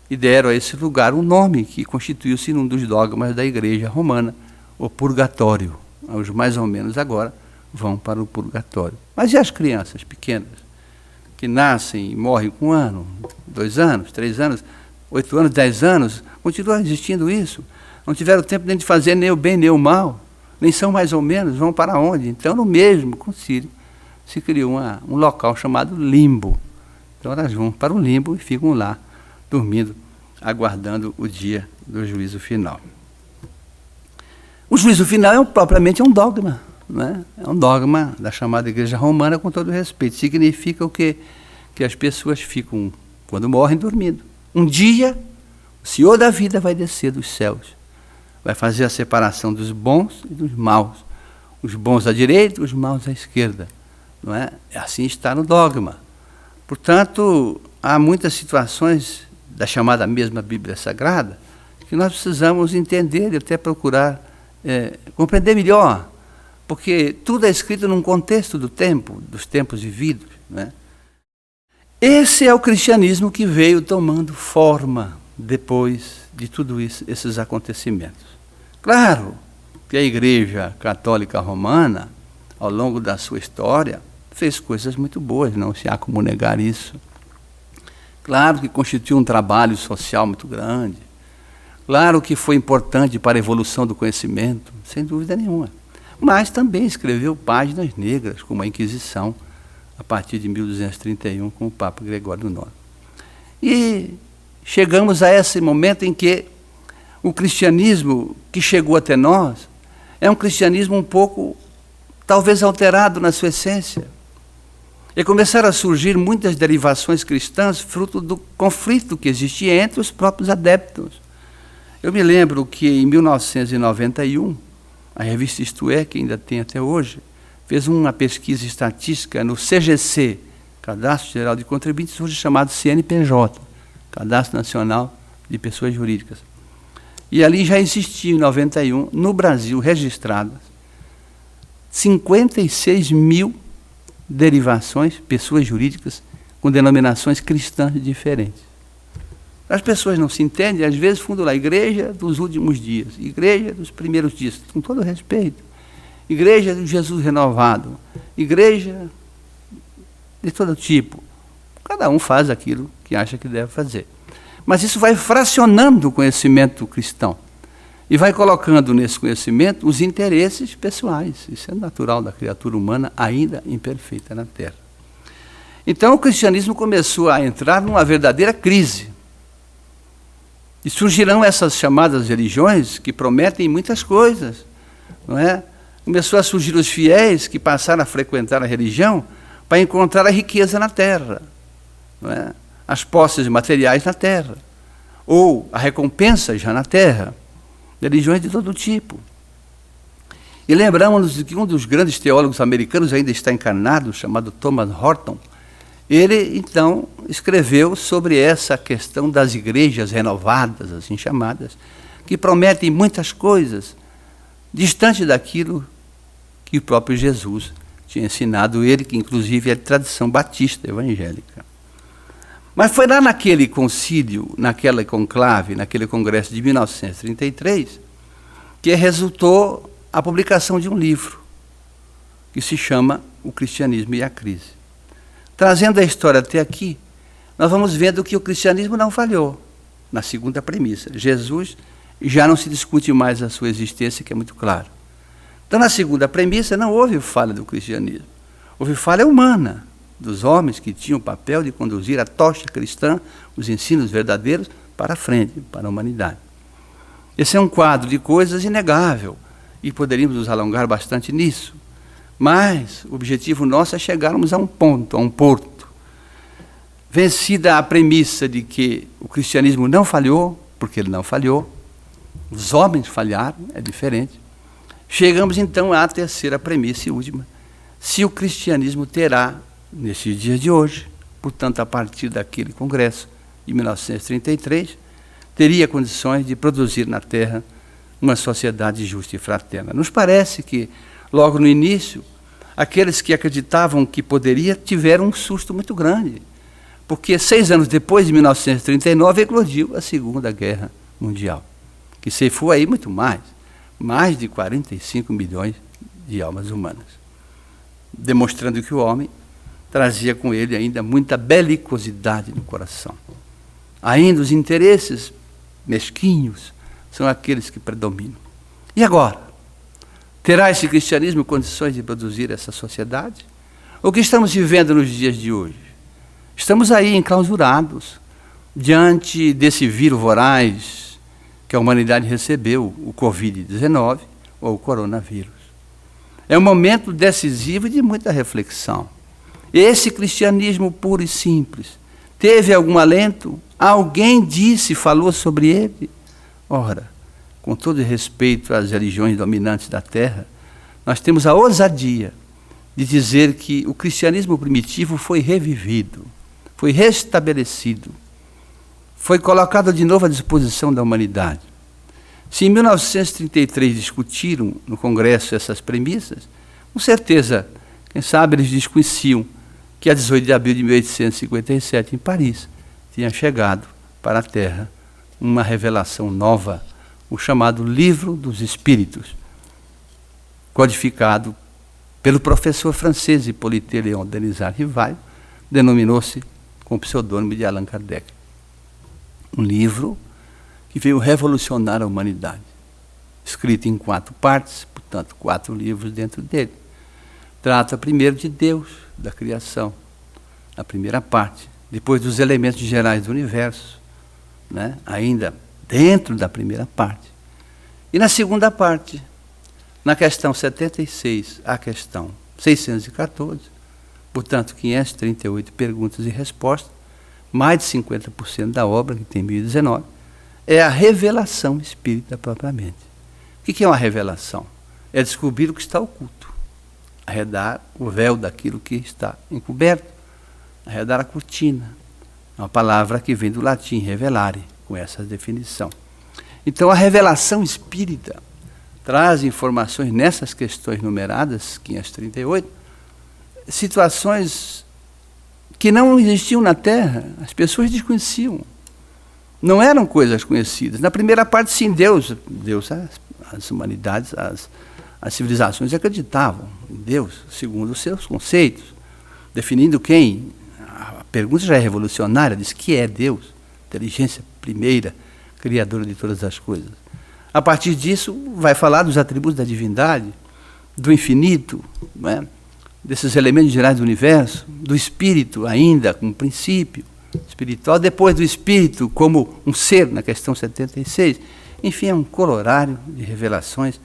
E deram a esse lugar um nome que constituiu-se num dos dogmas da Igreja Romana, o purgatório. Os mais ou menos agora vão para o purgatório. Mas e as crianças pequenas, que nascem e morrem com 1 ano, 2 anos, 3 anos, 8 anos, 10 anos? Continua existindo isso. Não tiveram tempo nem de fazer nem o bem nem o mal, nem são mais ou menos, vão para onde? Então, no mesmo concílio, se criou um local chamado limbo. Então, elas vão para o limbo e ficam lá, dormindo, aguardando o dia do juízo final. O juízo final propriamente um dogma, né? É um dogma da chamada Igreja Romana, com todo respeito. Significa o quê? Que as pessoas ficam, quando morrem, dormindo. Um dia, o Senhor da vida vai descer dos céus, vai fazer a separação dos bons e dos maus. Os bons à direita, os maus à esquerda. Não é? Assim está no dogma. Portanto, há muitas situações da chamada mesma Bíblia Sagrada que nós precisamos entender e até procurar compreender melhor, porque tudo é escrito num contexto do tempo, dos tempos vividos, né? Esse é o cristianismo que veio tomando forma depois de tudo isso, esses acontecimentos. Claro que a Igreja Católica Romana, ao longo da sua história, fez coisas muito boas, não se há como negar isso. Claro que constituiu um trabalho social muito grande. Claro que foi importante para a evolução do conhecimento, sem dúvida nenhuma. Mas também escreveu páginas negras, como a Inquisição, a partir de 1231, com o Papa Gregório IX. E chegamos a esse momento em que o cristianismo que chegou até nós é um cristianismo um pouco, talvez, alterado na sua essência. E começaram a surgir muitas derivações cristãs, fruto do conflito que existia entre os próprios adeptos. Eu me lembro que em 1991, a revista Isto É, que ainda tem até hoje, fez uma pesquisa estatística no CGC, Cadastro Geral de Contribuintes, hoje chamado CNPJ, Cadastro Nacional de Pessoas Jurídicas. E ali já existiam, em 91, no Brasil, registradas 56 mil derivações, pessoas jurídicas, com denominações cristãs diferentes. As pessoas não se entendem, às vezes fundam lá Igreja dos Últimos Dias, Igreja dos Primeiros Dias, com todo respeito, Igreja do Jesus Renovado, Igreja de todo tipo. Cada um faz aquilo que acha que deve fazer. Mas isso vai fracionando o conhecimento cristão e vai colocando nesse conhecimento os interesses pessoais. Isso é natural da criatura humana ainda imperfeita na Terra. Então o cristianismo começou a entrar numa verdadeira crise. E surgirão essas chamadas religiões que prometem muitas coisas, não é? Começou a surgir os fiéis que passaram a frequentar a religião para encontrar a riqueza na terra, não é? As posses materiais na terra, ou a recompensa já na terra, religiões de todo tipo. E lembramos de que um dos grandes teólogos americanos ainda está encarnado, chamado Thomas Horton. Ele, então, escreveu sobre essa questão das igrejas renovadas, assim chamadas, que prometem muitas coisas, distante daquilo que o próprio Jesus tinha ensinado, ele que inclusive é de tradição batista evangélica. Mas foi lá naquele concílio, naquela conclave, naquele congresso de 1933, que resultou a publicação de um livro, que se chama O Cristianismo e a Crise. Trazendo a história até aqui, nós vamos vendo que o cristianismo não falhou na segunda premissa. Jesus já não se discute mais a sua existência, que é muito claro. Então, na segunda premissa, não houve falha do cristianismo. Houve falha humana dos homens que tinham o papel de conduzir a tocha cristã, os ensinos verdadeiros, para a frente, para a humanidade. Esse é um quadro de coisas inegável, e poderíamos nos alongar bastante nisso. Mas o objetivo nosso é chegarmos a um ponto, a um porto. Vencida a premissa de que o cristianismo não falhou, porque ele não falhou, os homens falharam, é diferente. Chegamos então à terceira premissa e última. Se o cristianismo terá, nesses dias de hoje, portanto a partir daquele congresso de 1933, teria condições de produzir na Terra uma sociedade justa e fraterna. Nos parece que logo no início, aqueles que acreditavam que poderia tiveram um susto muito grande, porque 6 anos depois, de 1939, eclodiu a Segunda Guerra Mundial, que ceifou aí muito mais de 45 milhões de almas humanas, demonstrando que o homem trazia com ele ainda muita belicosidade no coração. Ainda os interesses mesquinhos são aqueles que predominam. E agora? Terá esse cristianismo condições de produzir essa sociedade? O que estamos vivendo nos dias de hoje? Estamos aí enclausurados diante desse vírus voraz que a humanidade recebeu, o Covid-19 ou o coronavírus. É um momento decisivo e de muita reflexão. Esse cristianismo puro e simples teve algum alento? Alguém disse, falou sobre ele? Ora, com todo respeito às religiões dominantes da Terra, nós temos a ousadia de dizer que o cristianismo primitivo foi revivido, foi restabelecido, foi colocado de novo à disposição da humanidade. Se em 1933 discutiram no Congresso essas premissas, com certeza, quem sabe eles desconheciam que a 18 de abril de 1857, em Paris, tinha chegado para a Terra uma revelação nova, o chamado Livro dos Espíritos, codificado pelo professor francês Hippolyte Léon Denisard Rivail, denominou-se com o pseudônimo de Allan Kardec. Um livro que veio revolucionar a humanidade, escrito em 4 partes, portanto 4 livros dentro dele. Trata primeiro de Deus, da criação, na primeira parte, depois dos elementos gerais do universo, né? Ainda dentro da primeira parte. E na segunda parte, na questão 76 à questão 614, portanto 538 perguntas e respostas, mais de 50% da obra, que tem 1019, é a revelação espírita propriamente. O que é uma revelação? É descobrir o que está oculto, arredar o véu daquilo que está encoberto, arredar a cortina, uma palavra que vem do latim, revelare, com essa definição. Então, a revelação espírita traz informações nessas questões numeradas, 538, situações que não existiam na Terra, as pessoas desconheciam. Não eram coisas conhecidas. Na primeira parte, sim, Deus, as humanidades, as civilizações acreditavam em Deus, segundo os seus conceitos, definindo quem. A pergunta já é revolucionária, diz que é Deus, inteligência primeira, criadora de todas as coisas. A partir disso, vai falar dos atributos da divindade, do infinito, não é? Desses elementos gerais do universo, do espírito ainda como princípio espiritual, depois do espírito como um ser, na questão 76. Enfim, é um colorário de revelações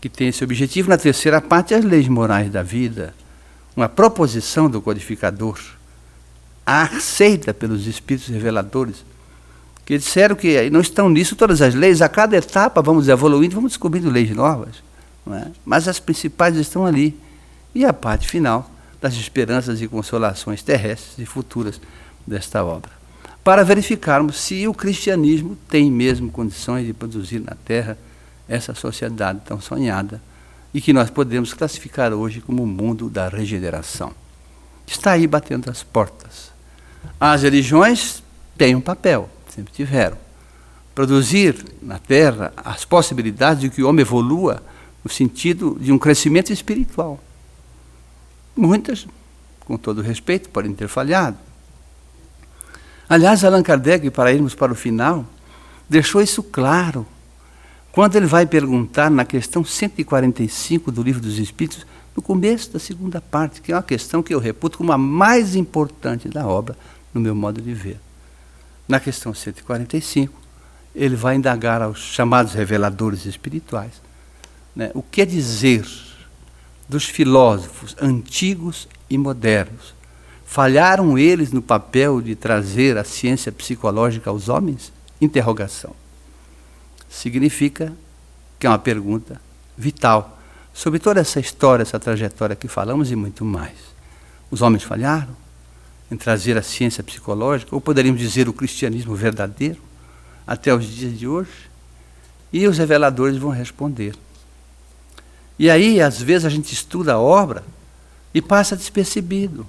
que tem esse objetivo. Na terceira parte, as leis morais da vida, uma proposição do codificador, aceita pelos espíritos reveladores, que disseram que não estão nisso todas as leis, a cada etapa vamos evoluindo, vamos descobrindo leis novas, não é? Mas as principais estão ali. E a parte final das esperanças e consolações terrestres e futuras desta obra, para verificarmos se o cristianismo tem mesmo condições de produzir na Terra essa sociedade tão sonhada e que nós podemos classificar hoje como o mundo da regeneração. Está aí batendo as portas. As religiões têm um papel, sempre tiveram. Produzir na Terra as possibilidades de que o homem evolua no sentido de um crescimento espiritual. Muitas, com todo respeito, podem ter falhado. Aliás, Allan Kardec, para irmos para o final, deixou isso claro, quando ele vai perguntar na questão 145 do Livro dos Espíritos, no começo da segunda parte, que é uma questão que eu reputo como a mais importante da obra, no meu modo de ver. Na questão 145, ele vai indagar aos chamados reveladores espirituais, né, o que é dizer dos filósofos antigos e modernos. Falharam eles no papel de trazer a ciência psicológica aos homens? Interrogação. Significa que é uma pergunta vital sobre toda essa história, essa trajetória que falamos e muito mais. Os homens falharam em trazer a ciência psicológica, ou poderíamos dizer o cristianismo verdadeiro, até os dias de hoje? E os reveladores vão responder. E aí, às vezes, a gente estuda a obra e passa despercebido.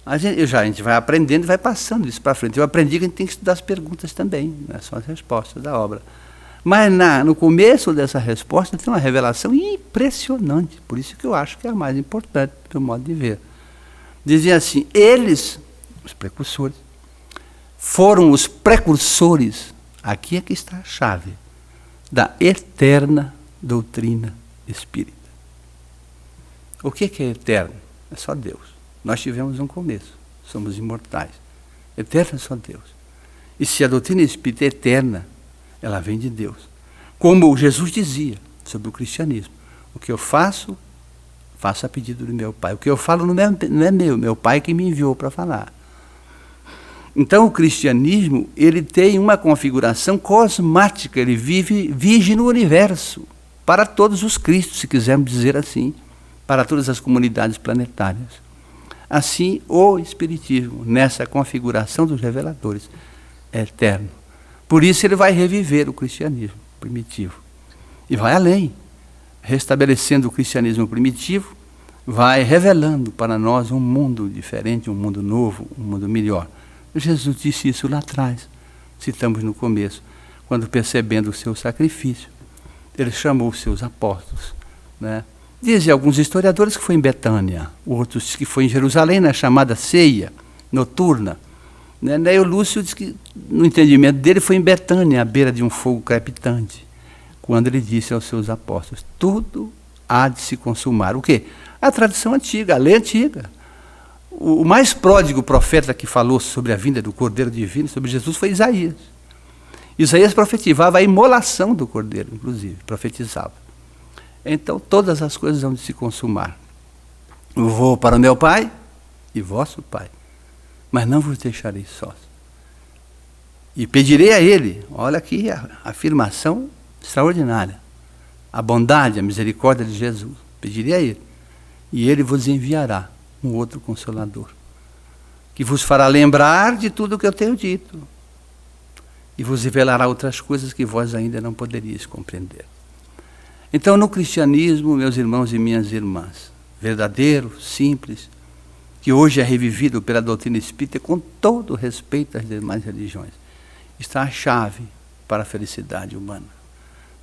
A gente vai aprendendo e vai passando isso para frente. Eu aprendi que a gente tem que estudar as perguntas também, não é só as respostas da obra. Mas no começo dessa resposta tem uma revelação impressionante, por isso que eu acho que é a mais importante, do meu modo de ver. Dizia assim, eles, os precursores, foram os precursores, aqui é que está a chave, da eterna doutrina espírita. O que é eterno? É só Deus. Nós tivemos um começo, somos imortais. Eterno é só Deus. E se a doutrina espírita é eterna, ela vem de Deus. Como Jesus dizia sobre o cristianismo, o que eu faço, faço a pedido do meu Pai. O que eu falo não é meu Pai que me enviou para falar. Então o cristianismo, ele tem uma configuração cosmática, ele vige no universo, para todos os cristos, se quisermos dizer assim, para todas as comunidades planetárias. Assim, o Espiritismo, nessa configuração dos reveladores, é eterno. Por isso ele vai reviver o cristianismo primitivo. E vai além, restabelecendo o cristianismo primitivo, vai revelando para nós um mundo diferente, um mundo novo, um mundo melhor. Jesus disse isso lá atrás, citamos no começo, quando percebendo o seu sacrifício, ele chamou os seus apóstolos, né? Dizem alguns historiadores que foi em Betânia, outros que foi em Jerusalém, na chamada ceia noturna. Né? Daí o Lúcio diz que, no entendimento dele, foi em Betânia, à beira de um fogo crepitante, quando ele disse aos seus apóstolos, tudo há de se consumar. O quê? A tradição antiga, a lei antiga. O mais pródigo profeta que falou sobre a vinda do Cordeiro Divino, sobre Jesus, foi Isaías. Isaías profetizava a imolação do Cordeiro, inclusive, profetizava. Então, todas as coisas vão de se consumar. Eu vou para o meu Pai e vosso Pai, mas não vos deixarei sós. E pedirei a Ele, olha aqui a afirmação extraordinária, a bondade, a misericórdia de Jesus. Pedirei a Ele, e Ele vos enviará um outro Consolador, que vos fará lembrar de tudo o que eu tenho dito, e vos revelará outras coisas que vós ainda não poderíeis compreender. Então, no cristianismo, meus irmãos e minhas irmãs, verdadeiro, simples, que hoje é revivido pela doutrina espírita com todo respeito às demais religiões, está a chave para a felicidade humana.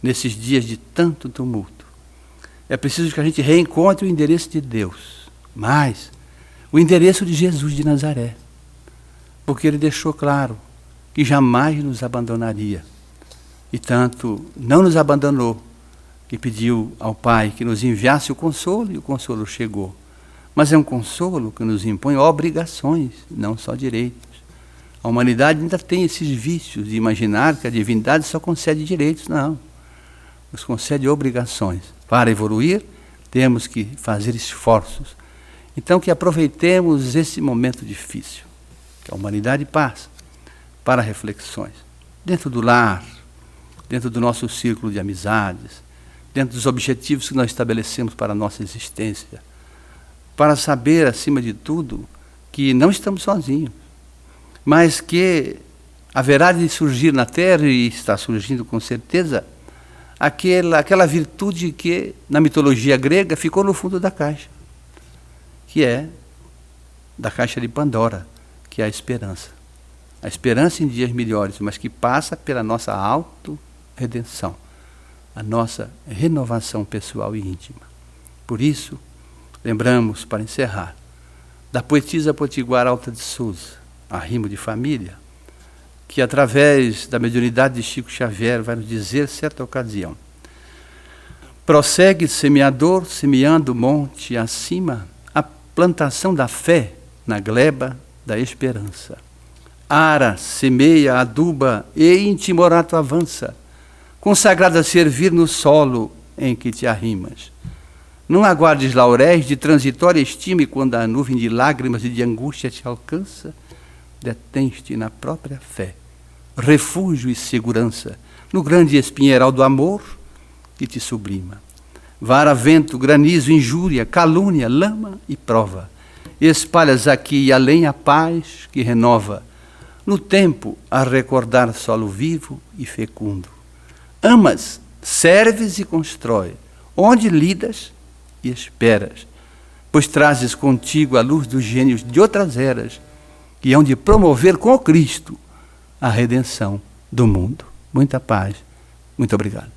Nesses dias de tanto tumulto, é preciso que a gente reencontre o endereço de Deus, mas o endereço de Jesus de Nazaré, porque ele deixou claro que jamais nos abandonaria. E tanto não nos abandonou, que pediu ao Pai que nos enviasse o consolo, e o consolo chegou. Mas é um consolo que nos impõe obrigações, não só direitos. A humanidade ainda tem esses vícios de imaginar que a divindade só concede direitos. Não. Nos concede obrigações. Para evoluir, temos que fazer esforços. Então, que aproveitemos esse momento difícil que a humanidade passa para reflexões. Dentro do lar, dentro do nosso círculo de amizades, dentro dos objetivos que nós estabelecemos para a nossa existência, para saber, acima de tudo, que não estamos sozinhos, mas que haverá de surgir na Terra, e está surgindo com certeza, aquela virtude que, na mitologia grega, ficou no fundo da caixa, que é da caixa de Pandora, que é a esperança. A esperança em dias melhores, mas que passa pela nossa auto-redenção, a nossa renovação pessoal e íntima. Por isso, lembramos, para encerrar, da poetisa potiguara Alta de Souza, Arrimo de Família, que através da mediunidade de Chico Xavier vai nos dizer, certa ocasião: prossegue semeador, semeando monte acima, a plantação da fé na gleba da esperança. Ara, semeia, aduba e intimorato avança, consagrado a servir no solo em que te arrimas. Não aguardes lauréis de transitória estima, e quando a nuvem de lágrimas e de angústia te alcança, detens-te na própria fé, refúgio e segurança, no grande espinheiral do amor que te sublima. Vara, vento, granizo, injúria, calúnia, lama e prova, espalhas aqui e além a paz que renova, no tempo a recordar solo vivo e fecundo. Amas, serves e constrói, onde lidas e esperas, pois trazes contigo a luz dos gênios de outras eras, que hão de promover com o Cristo a redenção do mundo. Muita paz. Muito obrigado.